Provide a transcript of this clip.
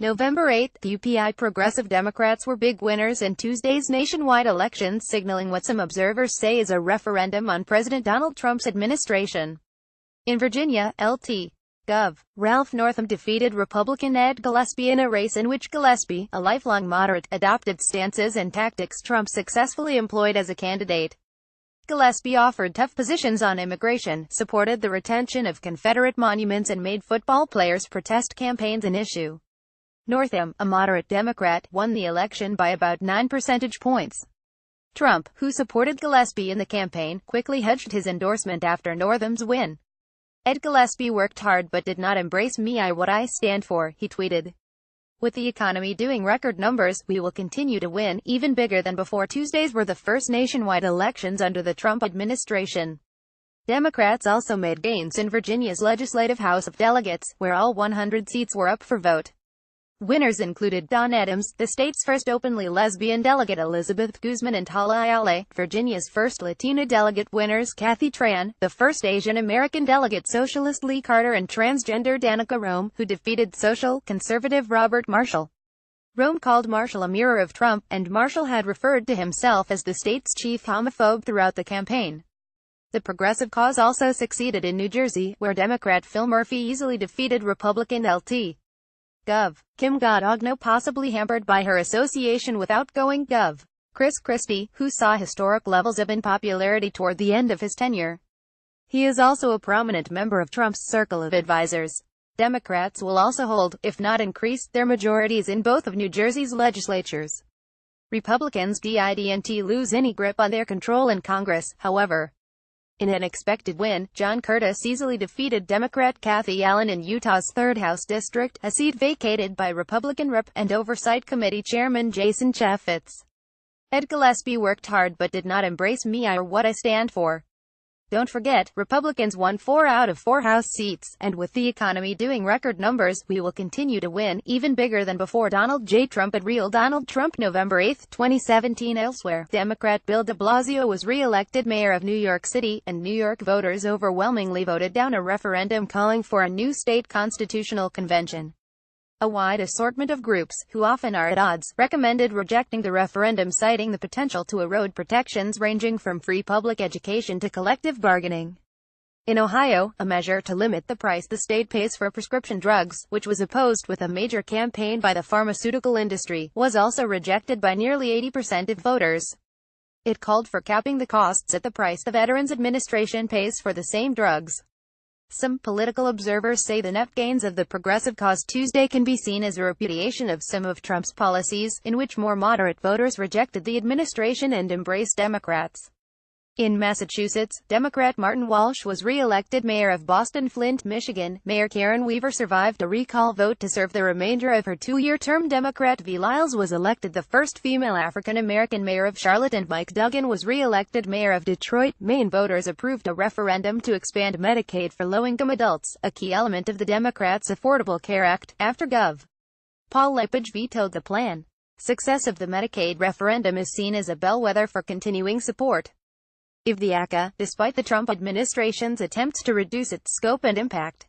November 8, the UPI Progressive Democrats were big winners in Tuesday's nationwide elections, signaling what some observers say is a referendum on President Donald Trump's administration. In Virginia, Lt. Gov. Ralph Northam defeated Republican Ed Gillespie in a race in which Gillespie, a lifelong moderate, adopted stances and tactics Trump successfully employed as a candidate. Gillespie offered tough positions on immigration, supported the retention of Confederate monuments and made football players protest campaigns an issue. Northam, a moderate Democrat, won the election by about 9 percentage points. Trump, who supported Gillespie in the campaign, quickly hedged his endorsement after Northam's win. Ed Gillespie worked hard but did not embrace "me I what I stand for," he tweeted. With the economy doing record numbers, we will continue to win, even bigger than before. Tuesdays were the first nationwide elections under the Trump administration. Democrats also made gains in Virginia's Legislative House of Delegates, where all 100 seats were up for vote. Winners included Dawn Adams, the state's first openly lesbian delegate Elizabeth Guzman and Hala Ayala, Virginia's first Latina delegate. Winners Kathy Tran, the first Asian American delegate Socialist Lee Carter, and transgender Danica Rome, who defeated social conservative Robert Marshall. Rome called Marshall a mirror of Trump, and Marshall had referred to himself as the state's chief homophobe throughout the campaign. The progressive cause also succeeded in New Jersey, where Democrat Phil Murphy easily defeated Republican Lt. Gov. Kim Godogno, possibly hampered by her association with outgoing Gov. Chris Christie, who saw historic levels of unpopularity toward the end of his tenure. He is also a prominent member of Trump's circle of advisors. Democrats will also hold, if not increase, their majorities in both of New Jersey's legislatures. Republicans didn't lose any grip on their control in Congress, however. In an expected win, John Curtis easily defeated Democrat Kathy Allen in Utah's 3rd House District, a seat vacated by Republican Rep. and Oversight Committee Chairman Jason Chaffetz. Ed Gillespie worked hard but did not embrace "me I or what I stand for." Don't forget, Republicans won 4 out of 4 House seats, and with the economy doing record numbers, we will continue to win, even bigger than before. Donald J. Trump at Real Donald Trump. November 8, 2017. Elsewhere, Democrat Bill de Blasio was re-elected mayor of New York City, and New York voters overwhelmingly voted down a referendum calling for a new state constitutional convention. A wide assortment of groups, who often are at odds, recommended rejecting the referendum, citing the potential to erode protections ranging from free public education to collective bargaining. In Ohio, a measure to limit the price the state pays for prescription drugs, which was opposed with a major campaign by the pharmaceutical industry, was also rejected by nearly 80% of voters. It called for capping the costs at the price the Veterans Administration pays for the same drugs. Some political observers say the net gains of the progressive cause Tuesday can be seen as a repudiation of some of Trump's policies, in which more moderate voters rejected the administration and embraced Democrats. In Massachusetts, Democrat Martin Walsh was re-elected mayor of Boston. Flint, Michigan, Mayor Karen Weaver survived a recall vote to serve the remainder of her 2-year term. Democrat V. Lyles was elected the first female African-American mayor of Charlotte, and Mike Duggan was re-elected mayor of Detroit. Maine voters approved a referendum to expand Medicaid for low-income adults, a key element of the Democrats' Affordable Care Act, after Gov. Paul Lepage vetoed the plan. Success of the Medicaid referendum is seen as a bellwether for continuing support of the ACA, despite the Trump administration's attempts to reduce its scope and impact.